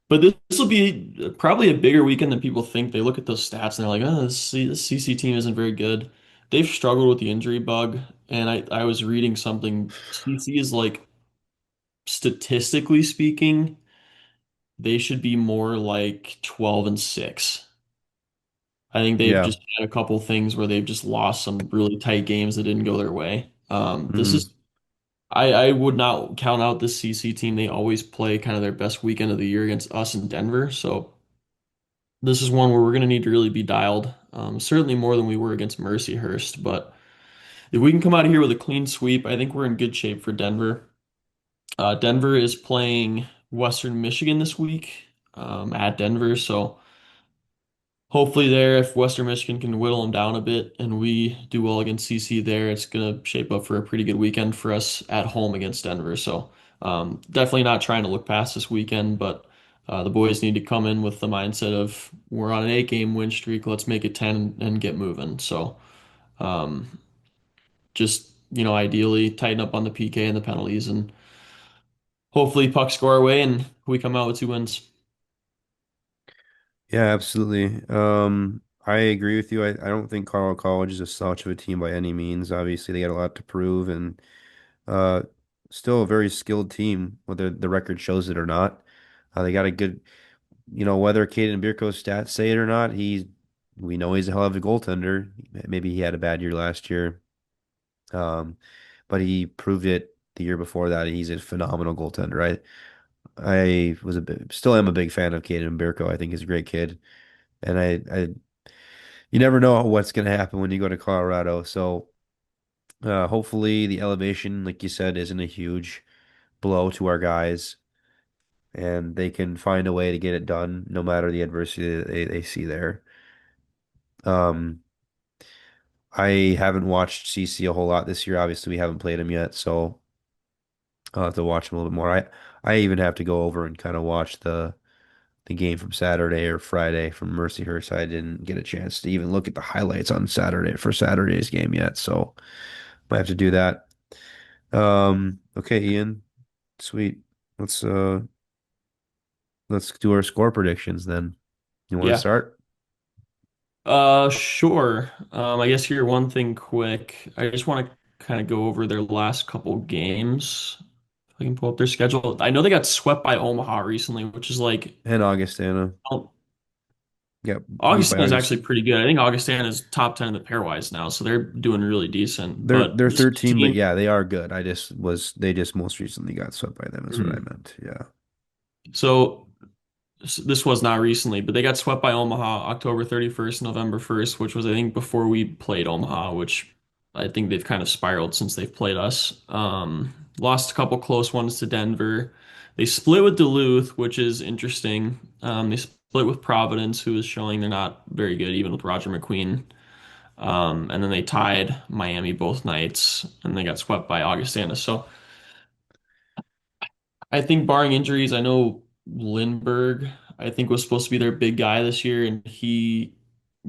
but this will be probably a bigger weekend than people think. They look at those stats and they're like, oh, this CC team isn't very good. They've struggled with the injury bug. And I was reading something. CC is like, statistically speaking, they should be more like 12 and 6. I think they've Yeah. just had a couple things where they've just lost some really tight games that didn't go their way. This Hmm. is I would not count out this CC team. They always play kind of their best weekend of the year against us in Denver. So this is one where we're going to need to really be dialed. Certainly more than we were against Mercyhurst. But if we can come out of here with a clean sweep, I think we're in good shape for Denver. Denver is playing Western Michigan this week, at Denver. So hopefully there, if Western Michigan can whittle them down a bit and we do well against CC there, it's going to shape up for a pretty good weekend for us at home against Denver. So definitely not trying to look past this weekend, but the boys need to come in with the mindset of we're on an 8 game win streak. Let's make it 10 and get moving. So um, just, ideally tighten up on the PK and the penalties and hopefully puck score our way and we come out with 2 wins. Yeah, absolutely. I agree with you. I don't think Colorado College is a slouch of a team by any means. Obviously, they got a lot to prove and uh still a very skilled team, whether the record shows it or not. They got a good, whether Caden Birko's stats say it or not, we know he's a hell of a goaltender. Maybe he had a bad year last year. Um, but he proved it the year before that. He's a phenomenal goaltender. I was still am a big fan of Caden Birko. I think he's a great kid. And you never know what's going to happen when you go to Colorado. So hopefully the elevation, like you said, isn't a huge blow to our guys, and they can find a way to get it done no matter the adversity that they see there. Um, I haven't watched CC a whole lot this year. Obviously, we haven't played him yet, so I'll have to watch him a little bit more. I even have to go over and kind of watch the game from Saturday or Friday from Mercyhurst. I didn't get a chance to even look at the highlights on Saturday for Saturday's game yet, so might have to do that. Okay, Ian, sweet. Let's uh let's do our score predictions then. You want to Yeah. start? Sure. I guess here one thing quick. I just want to kind of go over their last couple games. If I can pull up their schedule. I know they got swept by Omaha recently, which is like, And Augustana. oh, Got beat by Augustana is August. actually pretty good. I think Augustana is top 10 in the pairwise now, so they're doing really decent. But They're this 13, but team, yeah, they are good. They just most recently got swept by them is what I mm. meant. Yeah. So this was not recently, but they got swept by Omaha October 31st, November 1st, which was, I think, before we played Omaha, which I think they've kind of spiraled since they've played us. Lost a couple close ones to Denver. They split with Duluth, which is interesting. They split with Providence, who is showing they're not very good, even with Roger McQueen. And then they tied Miami both nights, and they got swept by Augustana. So I think barring injuries, I know Lindbergh, I think was supposed to be their big guy this year, and he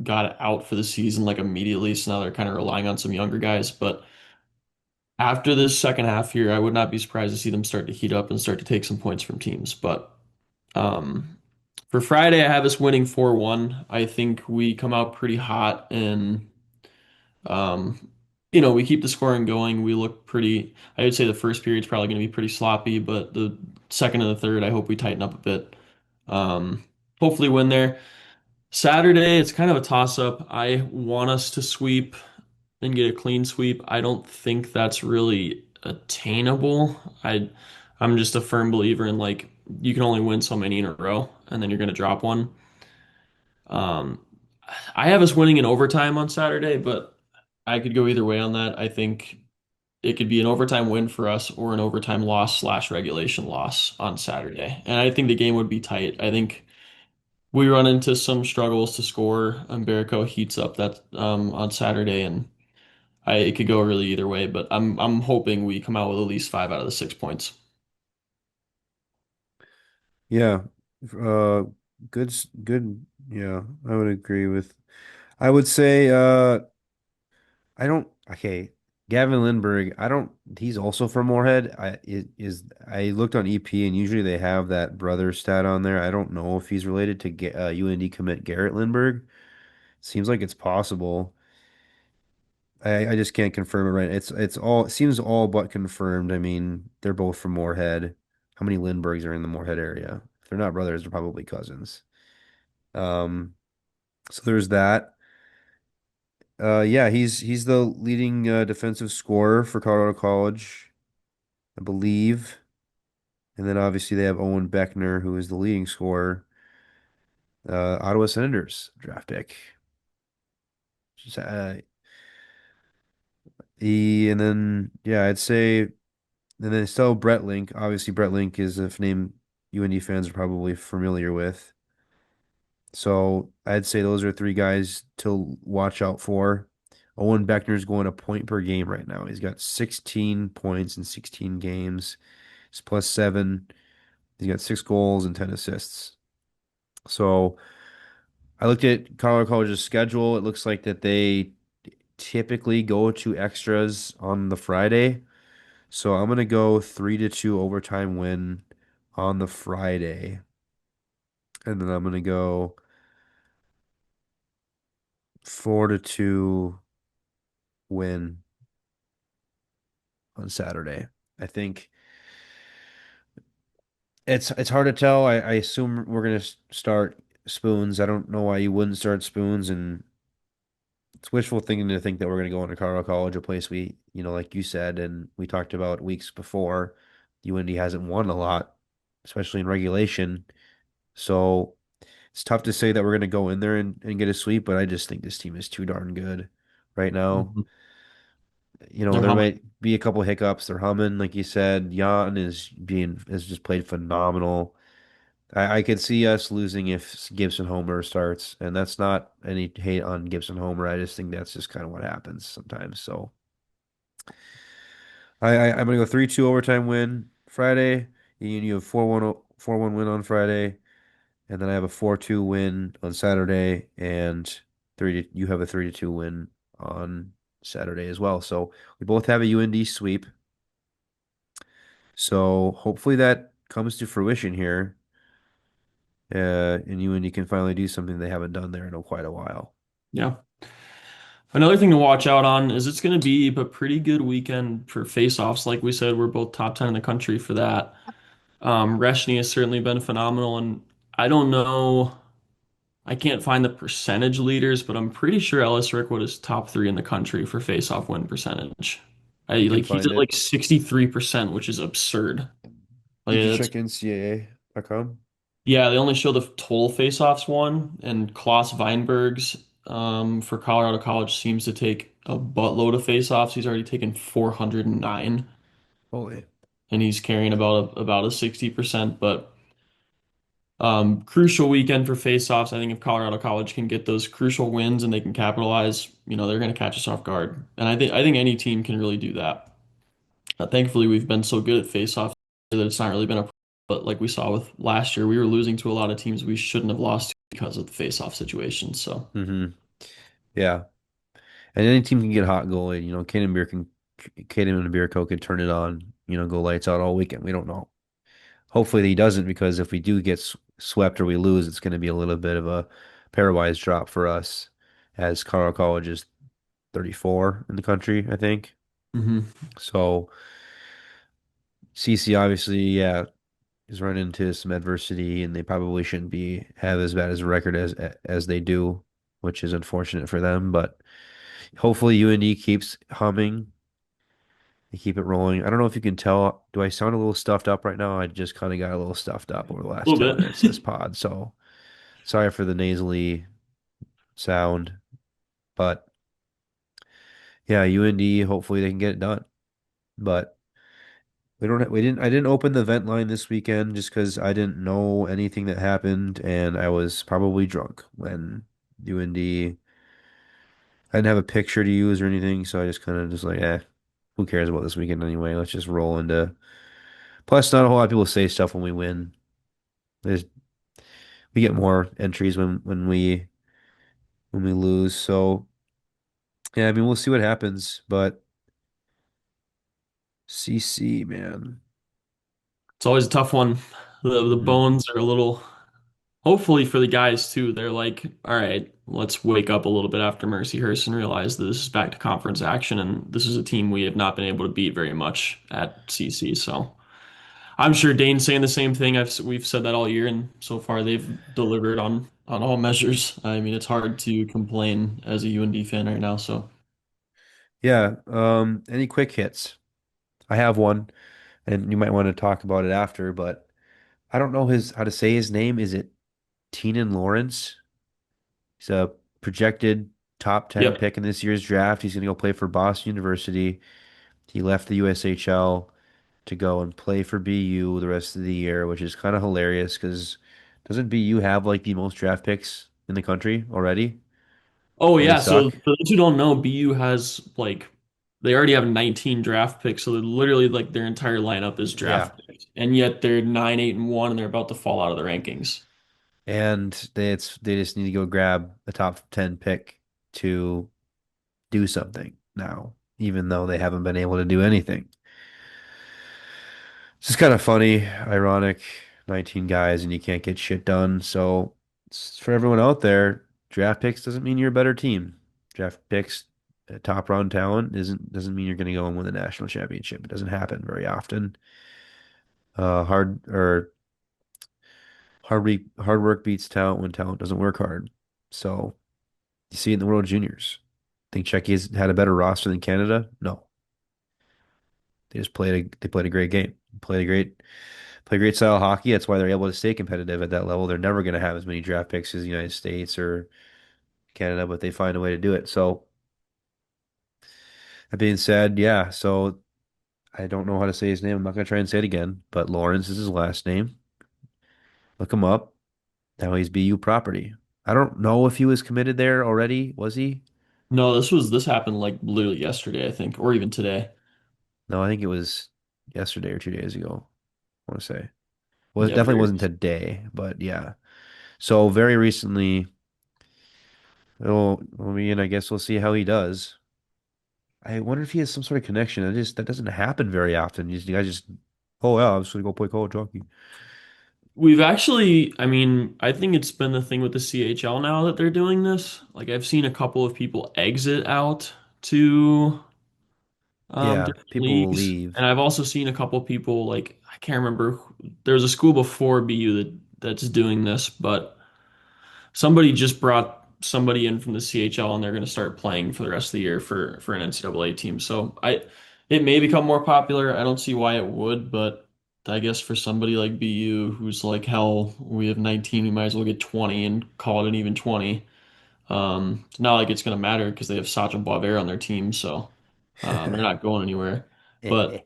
got out for the season like immediately. So now they're kind of relying on some younger guys. But after this second half here, I would not be surprised to see them start to heat up and start to take some points from teams. But um, for Friday, I have us winning 4-1. I think we come out pretty hot and um, we keep the scoring going. We look pretty, I would say the first period's probably going to be pretty sloppy, but the second and the third, I hope we tighten up a bit. Um, Hopefully win there. Saturday, it's kind of a toss-up. I want us to sweep and get a clean sweep. I don't think that's really attainable. I'm just a firm believer in like you can only win so many in a row, and then you're going to drop one. Um, I have us winning in overtime on Saturday, but I could go either way on that. I think it could be an overtime win for us or an overtime loss slash regulation loss on Saturday. And I think the game would be tight. I think we run into some struggles to score. Umberco heats up that on Saturday, and it could go really either way. But I'm hoping we come out with at least 5 out of the 6 points. Yeah. Uh good. Yeah, I would agree with I would say I don't okay. Gavin Lindbergh, I don't he's also from Moorhead. I looked on EP and usually they have that brother stat on there. I don't know if he's related to UND commit Garrett Lindbergh. Seems like it's possible. I just can't confirm it right. It seems all but confirmed. I mean, they're both from Moorhead. How many Lindberghs are in the Moorhead area? If they're not brothers, they're probably cousins. Um, so there's that. Yeah, he's the leading defensive scorer for Colorado College, I believe. And then obviously they have Owen Beckner, who is the leading scorer. Ottawa Senators draft pick. Just, and then yeah, I'd say, and then still Brett Link. Obviously, Brett Link is a name UND fans are probably familiar with. So I'd say those are three guys to watch out for. Owen Beckner's going a point per game right now. He's got 16 points in 16 games. He's plus 7. He's got 6 goals and 10 assists. So I looked at Colorado College's schedule. It looks like that they typically go to extras on the Friday. So I'm gonna go 3-2 overtime win on the Friday. And then I'm gonna go 4-2 win on Saturday. I think it's hard to tell. I assume we're gonna start Spoons. I don't know why you wouldn't start Spoons, and it's wishful thinking to think that we're gonna go into Colorado College, a place like you said, and we talked about weeks before, UND hasn't won a lot, especially in regulation. So it's tough to say that we're gonna go in there and get a sweep, but I just think this team is too darn good right now. Mhm. They're There humming. might be a couple hiccups. They're humming, like you said. Jan has just played phenomenal. I could see us losing if Gibson Homer starts, and that's not any hate on Gibson Homer. I just think that's just kind of what happens sometimes. So I'm gonna go 3-2 overtime win Friday. You have 4-1 win on Friday, and then I have a 4-2 win on Saturday, and you have a 3-2 win on Saturday as well. So we both have a UND sweep. So hopefully that comes to fruition here, and UND can finally do something they haven't done there in quite a while. Yeah. Another thing to watch out on is it's going to be a pretty good weekend for face-offs. Like we said, we're both top 10 in the country for that. Reshny has certainly been phenomenal, and I don't know, I can't find the percentage leaders, but I'm pretty sure Ellis Rickwood is top three in the country for face-off win percentage. I can Like he's find at like it. 63%, which is absurd. Like Did you that's check NCAA.com? Yeah, they only show the total face-offs one, and Klaus Weinberg's for Colorado College seems to take a buttload of face-offs. He's already taken 409, Holy. and he's carrying about a 60%. But crucial weekend for face-offs. I think if Colorado College can get those crucial wins and they can capitalize, they're going to catch us off guard. And I think any team can really do that. Thankfully, we've been so good at face-offs that it's not really been a problem. But like we saw with last year, we were losing to a lot of teams we shouldn't have lost to because of the face-off situation. So, Hmm. Yeah. And any team can get a hot goalie. Caden and Beerco could turn it on, go lights out all weekend. We don't know. Hopefully he doesn't, because if we do get swept or we lose, it's going to be a little bit of a pairwise drop for us, as Colorado College is 34 in the country, I think. hmm So CC obviously, yeah, is running into some adversity, and they probably shouldn't be have as bad as a record as they do, which is unfortunate for them. But hopefully UND keeps humming. They keep it rolling. I don't know if you can tell. Do I sound a little stuffed up right now? I just kind of got a little stuffed up over the a last 10 little minutes of this bit. pod. So sorry for the nasally sound. But yeah, UND, hopefully they can get it done. But I didn't open the vent line this weekend just because I didn't know anything that happened, and I was probably drunk when UND. I didn't have a picture to use or anything, so I just kind of just like, who cares about this weekend anyway? Let's just roll into. Plus, not a whole lot of people say stuff when we win. There's We get more entries when we lose. So yeah, I mean we'll see what happens, but CC, man. It's always a tough one. The Hmm. bones are a little, hopefully for the guys too, they're like, all right, let's wake up a little bit after Mercyhurst and realize that this is back to conference action, and this is a team we have not been able to beat very much at CC. So. I'm sure Dane's saying the same thing. We've said that all year, and so far they've delivered on all measures. I mean, it's hard to complain as a UND fan right now. So, Yeah. Any quick hits? I have one, and you might want to talk about it after, but I don't know his how to say his name. Is it Teenan Lawrence? He's a projected top 10 yep. pick in this year's draft. He's going to go play for Boston University. He left the USHL to go and play for BU the rest of the year, which is kind of hilarious because doesn't BU have like the most draft picks in the country already? Oh And they yeah. So suck? for those who don't know, BU has like they already have 19 draft picks. So they're literally like their entire lineup is Yeah. draft picks, and yet they're 9, 8, and 1, and they're about to fall out of the rankings. And they just need to go grab a top 10 pick to do something now, even though they haven't been able to do anything. It's just kind of funny, ironic. 19 guys and you can't get shit done. So for everyone out there, draft picks doesn't mean you're a better team. Draft picks, top round talent doesn't mean you're going to go and win the national championship. It doesn't happen very often. Hard work beats talent when talent doesn't work hard. So you see it in the World Juniors. Think Czechia's had a better roster than Canada? No. They played a great game. Play great style of hockey. That's why they're able to stay competitive at that level. They're never going to have as many draft picks as the United States or Canada, but they find a way to do it. So that being said, yeah. So I don't know how to say his name. I'm not going to try and say it again, but Lawrence is his last name. Look him up. Now he's BU property. I don't know if he was committed there already. Was he? No, this happened like literally yesterday, I think, or even today. No, I think it was yesterday or 2 days ago. I want to say. Well, it Yeah, definitely very. wasn't today, but yeah. So very recently, I guess we'll see how he does. I wonder if he has some sort of connection. That doesn't happen very often. You guys just, oh yeah, I'm just gonna go play college hockey. We've actually, I mean, I think it's been the thing with the CHL now that they're doing this. Like I've seen a couple of people exit out to Yeah, different people will leagues, leave. and I've also seen a couple of people like I can't remember. There was a school before BU that's doing this, but somebody just brought somebody in from the CHL, and they're going to start playing for the rest of the year for an NCAA team. So it may become more popular. I don't see why it would, but I guess for somebody like BU who's like, hell, we have 19, we might as well get 20 and call it an even 20. It's not like it's going to matter because they have Sachin Boisvert on their team, so they're not going anywhere. But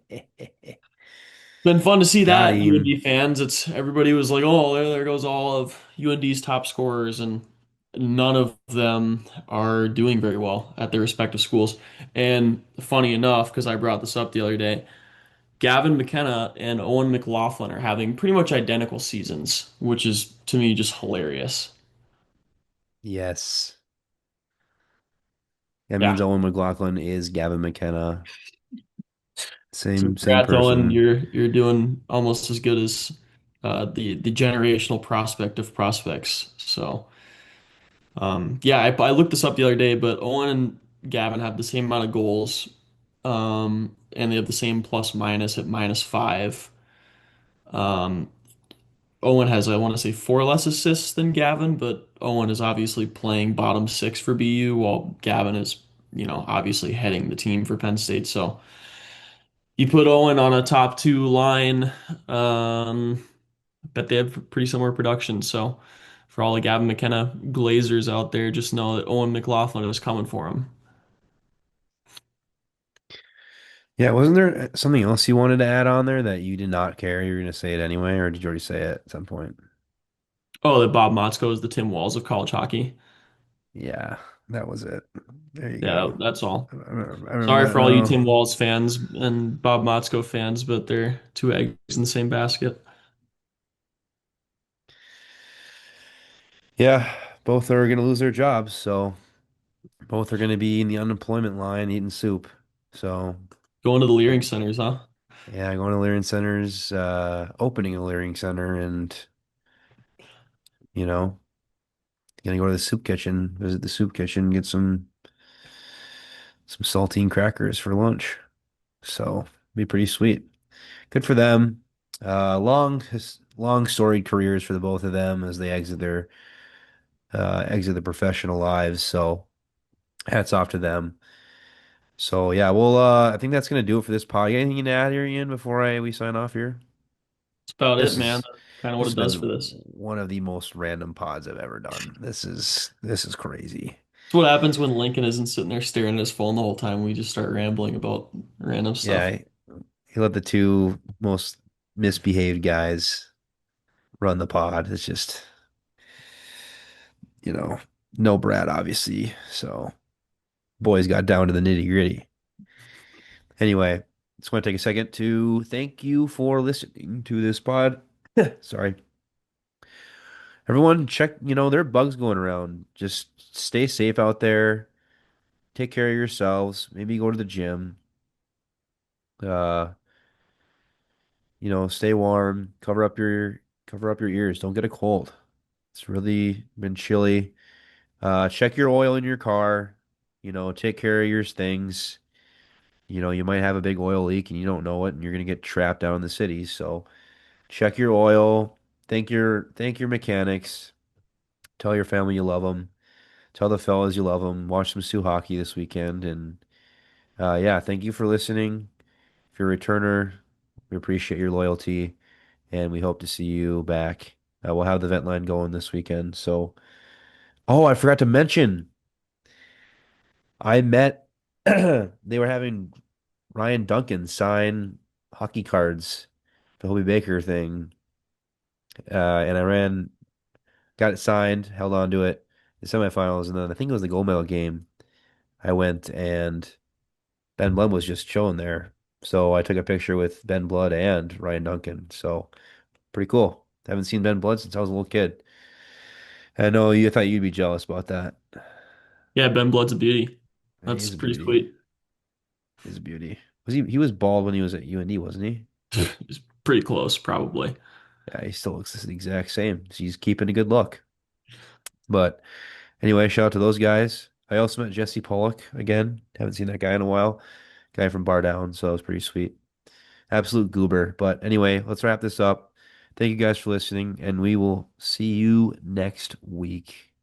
been fun to see Got that him. UND fans. It's everybody was like, "Oh, there goes all of UND's top scorers," and none of them are doing very well at their respective schools. And funny enough, because I brought this up the other day, Gavin McKenna and Owen McLaughlin are having pretty much identical seasons, which is to me just hilarious. Yes. That Yeah. means Owen McLaughlin is Gavin McKenna. So Same congrats, Owen. person. You're doing almost as good as the generational prospect of prospects. So. Yeah, I looked this up the other day, but Owen and Gavin have the same amount of goals, and they have the same plus minus at -5. Um, Owen has, I want to say, four less assists than Gavin, but Owen is obviously playing bottom six for BU, while Gavin is, obviously heading the team for Penn State. So you put Owen on a top two line. Bet they have pretty similar production. So for all the Gavin McKenna Glazers out there, just know that Owen McLaughlin is coming for him. Yeah, wasn't there something else you wanted to add on there that you did not care? You were going to say it anyway, or did you already say it at some point? Oh, that Bob Motzko is the Tim Walz of college hockey. Yeah, that was it. There you Yeah, go. that's all. I remember Sorry that for all you now. Tim Walz fans and Bob Motzko fans, but they're two eggs in the same basket. Yeah, both are going to lose their jobs, so both are going to be in the unemployment line eating soup. So, Going to the Leering Centers, huh? yeah, going to Learning Center's, opening a Learning Center and, you know, gonna go to the soup kitchen, visit the soup kitchen, get some saltine crackers for lunch. So, be pretty sweet. Good for them. Long storied careers for the both of them as they exit the professional lives. So, hats off to them. So yeah, well, I think that's gonna do it for this pod. You got anything to add here, Ian, before we sign off here? That's about it, This man. is That's kind of what this has it does been for this. one of the most random pods I've ever done. This is crazy. It's what happens when Lincoln isn't sitting there staring at his phone the whole time. We just start rambling about random stuff. Yeah, he let the two most misbehaved guys run the pod. It's just, you know, no Brad, obviously. So boys got down to the nitty gritty. Anyway, just want to take a second to thank you for listening to this pod. Sorry. Everyone check, there are bugs going around. Just stay safe out there. Take care of yourselves. Maybe go to the gym. Uh, stay warm. Cover up your ears. Don't get a cold. It's really been chilly. Check your oil in your car. Take care of your things. You might have a big oil leak and you don't know it, and you're gonna get trapped out in the city. So check your oil. Thank your mechanics. Tell your family you love them. Tell the fellas you love them. Watch some Sioux hockey this weekend. And yeah, thank you for listening. If you're a returner, we appreciate your loyalty and we hope to see you back. We'll have the vent line going this weekend. So, oh, I forgot to mention, I met, they were having Ryan Duncan sign hockey cards, the Hobie Baker thing. And I ran, got it signed, held on to it, the semifinals, and then I think it was the gold medal game. I went and Ben Blood was just chilling there. So I took a picture with Ben Blood and Ryan Duncan. So pretty cool. Haven't seen Ben Blood since I was a little kid. I know you thought you'd be jealous about that. Yeah, Ben Blood's a beauty. That's He's a pretty beauty. sweet. He's a beauty. He was bald when he was at UND, wasn't he? It's pretty close, probably. Yeah, he still looks the exact same. He's keeping a good look. But anyway, shout out to those guys. I also met Jesse Pollock again. Haven't seen that guy in a while. Guy from Bar Down, so it was pretty sweet. Absolute goober. But anyway, let's wrap this up. Thank you guys for listening, and we will see you next week.